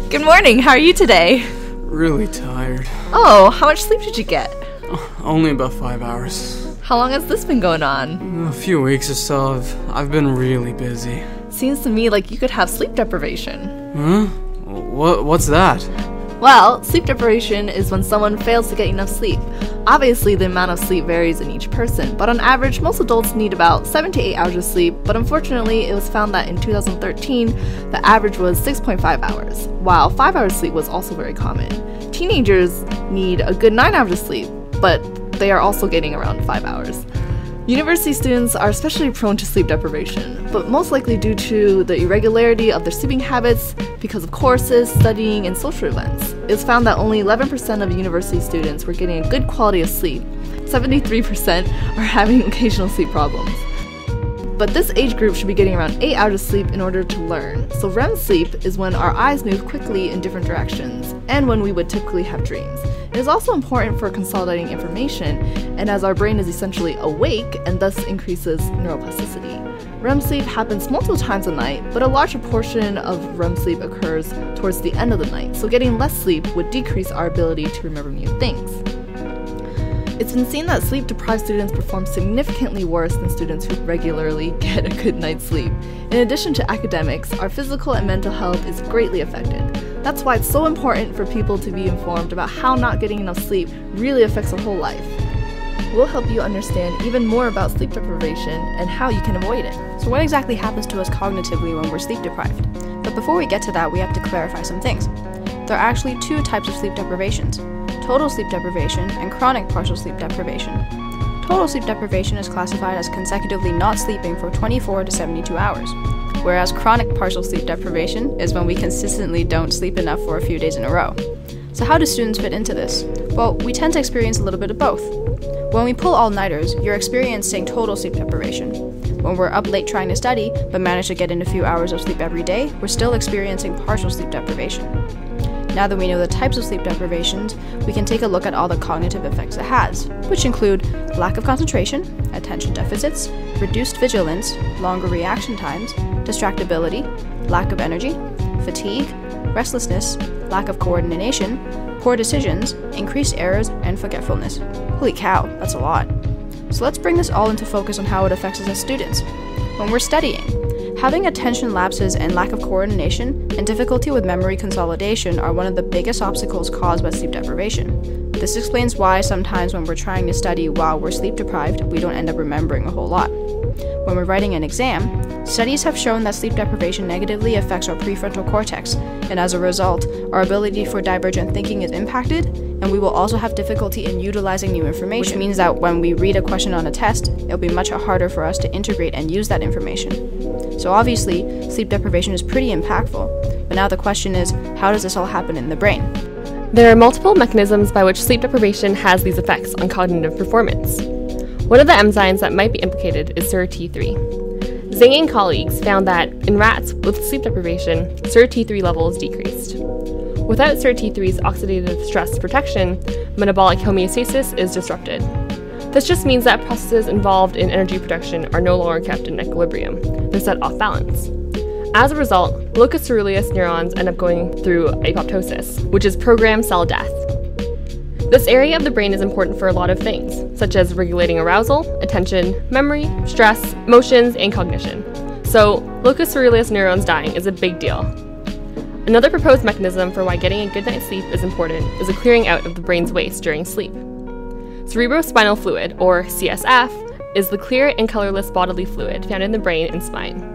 Good morning, how are you today? Really tired. Oh, how much sleep did you get? Only about 5 hours. How long has this been going on? A few weeks or so. I've been really busy. Seems to me like you could have sleep deprivation. Huh? What's that? Well, sleep deprivation is when someone fails to get enough sleep. Obviously, the amount of sleep varies in each person, but on average, most adults need about 7 to 8 hours of sleep, but unfortunately, it was found that in 2013, the average was 6.5 hours, while 5 hours sleep was also very common. Teenagers need a good 9 hours of sleep, but they are also getting around 5 hours. University students are especially prone to sleep deprivation, but most likely due to the irregularity of their sleeping habits because of courses, studying, and social events. It was found that only 11% of university students were getting a good quality of sleep. 73% are having occasional sleep problems. But this age group should be getting around 8 hours of sleep in order to learn. So REM sleep is when our eyes move quickly in different directions, and when we would typically have dreams. It is also important for consolidating information, and as our brain is essentially awake and thus increases neuroplasticity. REM sleep happens multiple times a night, but a large proportion of REM sleep occurs towards the end of the night, so getting less sleep would decrease our ability to remember new things. It's been seen that sleep-deprived students perform significantly worse than students who regularly get a good night's sleep. In addition to academics, our physical and mental health is greatly affected. That's why it's so important for people to be informed about how not getting enough sleep really affects our whole life. We'll help you understand even more about sleep deprivation and how you can avoid it. So what exactly happens to us cognitively when we're sleep deprived? But before we get to that, we have to clarify some things. There are actually two types of sleep deprivations: total sleep deprivation and chronic partial sleep deprivation. Total sleep deprivation is classified as consecutively not sleeping for 24 to 72 hours, whereas chronic partial sleep deprivation is when we consistently don't sleep enough for a few days in a row. So how do students fit into this? Well, we tend to experience a little bit of both. When we pull all-nighters, you're experiencing total sleep deprivation. When we're up late trying to study, but manage to get in a few hours of sleep every day, we're still experiencing partial sleep deprivation. Now that we know the types of sleep deprivations, we can take a look at all the cognitive effects it has, which include lack of concentration, attention deficits, reduced vigilance, longer reaction times, distractibility, lack of energy, fatigue, restlessness, lack of coordination, poor decisions, increased errors, and forgetfulness. Holy cow, that's a lot. So let's bring this all into focus on how it affects us as students. When we're studying, having attention lapses and lack of coordination and difficulty with memory consolidation are one of the biggest obstacles caused by sleep deprivation. This explains why sometimes when we're trying to study while we're sleep deprived, we don't end up remembering a whole lot. When we're writing an exam, studies have shown that sleep deprivation negatively affects our prefrontal cortex, and as a result, our ability for divergent thinking is impacted, and we will also have difficulty in utilizing new information, which means that when we read a question on a test, it'll be much harder for us to integrate and use that information. So obviously, sleep deprivation is pretty impactful, but now the question is, how does this all happen in the brain? There are multiple mechanisms by which sleep deprivation has these effects on cognitive performance. One of the enzymes that might be implicated is SIRT3. Zhang and colleagues found that in rats with sleep deprivation, SIRT3 levels decreased. Without SIRT3's oxidative stress protection, metabolic homeostasis is disrupted. This just means that processes involved in energy production are no longer kept in equilibrium. They're set off balance. As a result, locus coeruleus neurons end up going through apoptosis, which is programmed cell death. This area of the brain is important for a lot of things, such as regulating arousal, attention, memory, stress, emotions, and cognition. So, locus coeruleus neurons dying is a big deal. Another proposed mechanism for why getting a good night's sleep is important is a clearing out of the brain's waste during sleep. Cerebrospinal fluid, or CSF, is the clear and colorless bodily fluid found in the brain and spine.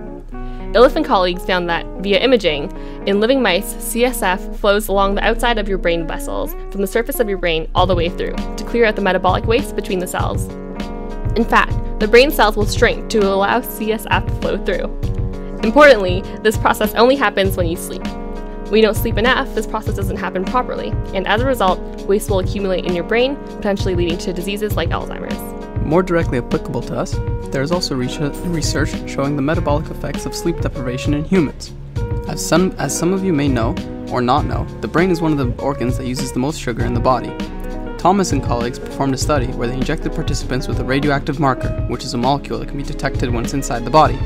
Illiff and colleagues found that, via imaging, in living mice, CSF flows along the outside of your brain vessels, from the surface of your brain all the way through, to clear out the metabolic waste between the cells. In fact, the brain cells will shrink to allow CSF to flow through. Importantly, this process only happens when you sleep. When you don't sleep enough, this process doesn't happen properly, and as a result, waste will accumulate in your brain, potentially leading to diseases like Alzheimer's. More directly applicable to us, there is also research showing the metabolic effects of sleep deprivation in humans. As some of you may know, or not know, the brain is one of the organs that uses the most sugar in the body. Thomas and colleagues performed a study where they injected participants with a radioactive marker, which is a molecule that can be detected when it's inside the body,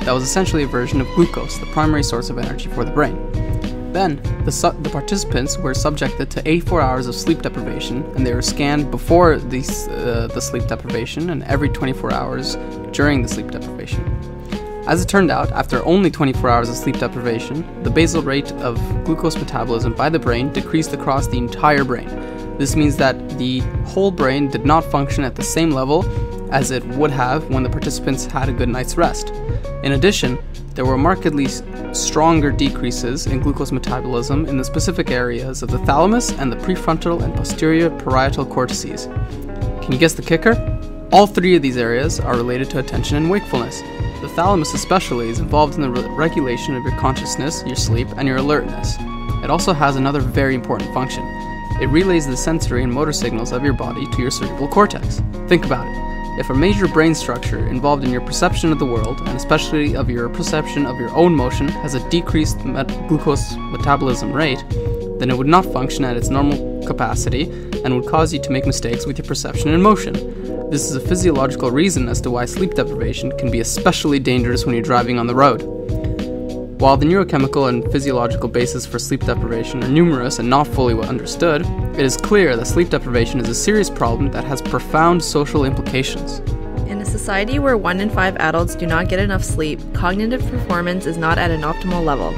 that was essentially a version of glucose, the primary source of energy for the brain. Then, The participants were subjected to 84 hours of sleep deprivation, and they were scanned before the sleep deprivation and every 24 hours during the sleep deprivation. As it turned out, after only 24 hours of sleep deprivation, the basal rate of glucose metabolism by the brain decreased across the entire brain. This means that the whole brain did not function at the same level as it would have when the participants had a good night's rest. In addition, there were markedly stronger decreases in glucose metabolism in the specific areas of the thalamus and the prefrontal and posterior parietal cortices. Can you guess the kicker? All three of these areas are related to attention and wakefulness. The thalamus especially is involved in the regulation of your consciousness, your sleep, and your alertness. It also has another very important function. It relays the sensory and motor signals of your body to your cerebral cortex. Think about it. If a major brain structure involved in your perception of the world, and especially of your perception of your own motion, has a decreased glucose metabolism rate, then it would not function at its normal capacity and would cause you to make mistakes with your perception and motion. This is a physiological reason as to why sleep deprivation can be especially dangerous when you're driving on the road. While the neurochemical and physiological basis for sleep deprivation are numerous and not fully well understood, it is clear that sleep deprivation is a serious problem that has profound social implications. In a society where 1 in 5 adults do not get enough sleep, cognitive performance is not at an optimal level.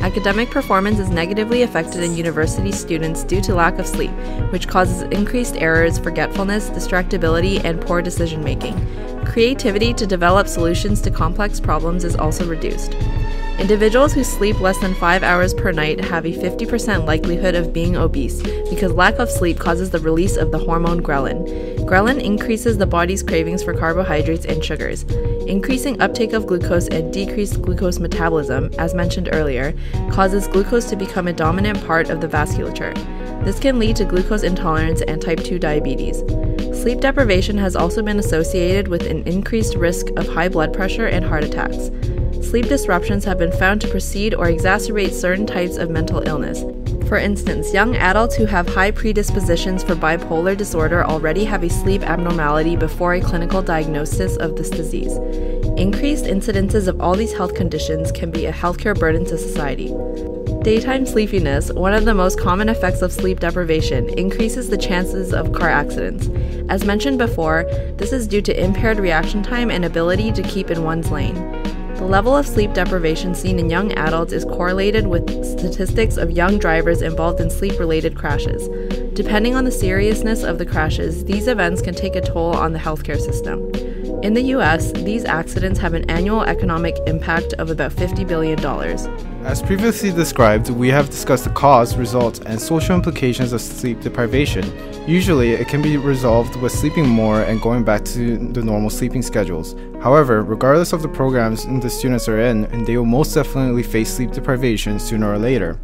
Academic performance is negatively affected in university students due to lack of sleep, which causes increased errors, forgetfulness, distractibility, and poor decision-making. Creativity to develop solutions to complex problems is also reduced. Individuals who sleep less than 5 hours per night have a 50% likelihood of being obese because lack of sleep causes the release of the hormone ghrelin. Ghrelin increases the body's cravings for carbohydrates and sugars. Increasing uptake of glucose and decreased glucose metabolism, as mentioned earlier, causes glucose to become a dominant part of the vasculature. This can lead to glucose intolerance and type 2 diabetes. Sleep deprivation has also been associated with an increased risk of high blood pressure and heart attacks. Sleep disruptions have been found to precede or exacerbate certain types of mental illness. For instance, young adults who have high predispositions for bipolar disorder already have a sleep abnormality before a clinical diagnosis of this disease. Increased incidences of all these health conditions can be a healthcare burden to society. Daytime sleepiness, one of the most common effects of sleep deprivation, increases the chances of car accidents. As mentioned before, this is due to impaired reaction time and ability to keep in one's lane. The level of sleep deprivation seen in young adults is correlated with statistics of young drivers involved in sleep-related crashes. Depending on the seriousness of the crashes, these events can take a toll on the healthcare system. In the US, these accidents have an annual economic impact of about $50 billion. As previously described, we have discussed the cause, results, and social implications of sleep deprivation. Usually, it can be resolved with sleeping more and going back to the normal sleeping schedules. However, regardless of the programs the students are in, they will most definitely face sleep deprivation sooner or later.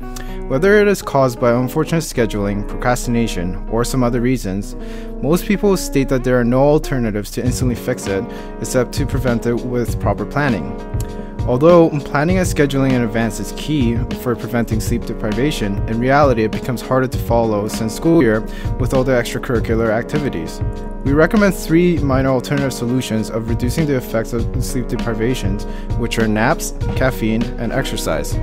Whether it is caused by unfortunate scheduling, procrastination, or some other reasons, most people state that there are no alternatives to instantly fix it except to prevent it with proper planning. Although planning and scheduling in advance is key for preventing sleep deprivation, in reality it becomes harder to follow since school year with all the extracurricular activities. We recommend 3 minor alternative solutions of reducing the effects of sleep deprivations, which are naps, caffeine, and exercise.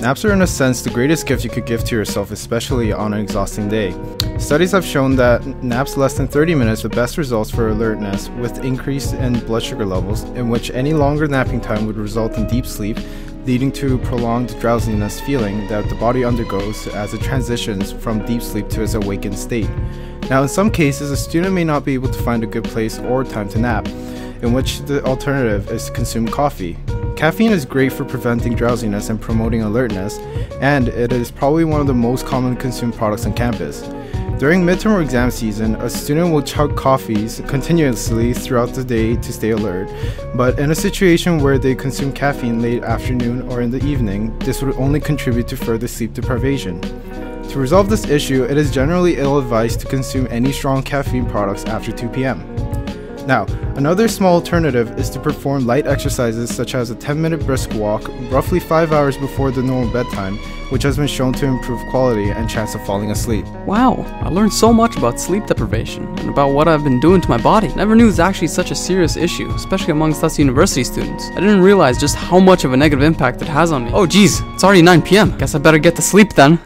Naps are in a sense the greatest gift you could give to yourself, especially on an exhausting day. Studies have shown that naps less than 30 minutes have best results for alertness with increase in blood sugar levels, in which any longer napping time would result in deep sleep, leading to prolonged drowsiness feeling that the body undergoes as it transitions from deep sleep to its awakened state. Now, in some cases, a student may not be able to find a good place or time to nap, in which the alternative is to consume coffee. Caffeine is great for preventing drowsiness and promoting alertness, and it is probably one of the most commonly consumed products on campus. During midterm or exam season, a student will chug coffees continuously throughout the day to stay alert, but in a situation where they consume caffeine late afternoon or in the evening, this would only contribute to further sleep deprivation. To resolve this issue, it is generally ill-advised to consume any strong caffeine products after 2 p.m. Now, another small alternative is to perform light exercises such as a 10-minute brisk walk roughly 5 hours before the normal bedtime, which has been shown to improve quality and chance of falling asleep. Wow, I learned so much about sleep deprivation and about what I've been doing to my body. Never knew it was actually such a serious issue, especially amongst us university students. I didn't realize just how much of a negative impact it has on me. Oh geez, it's already 9 p.m. Guess I better get to sleep then.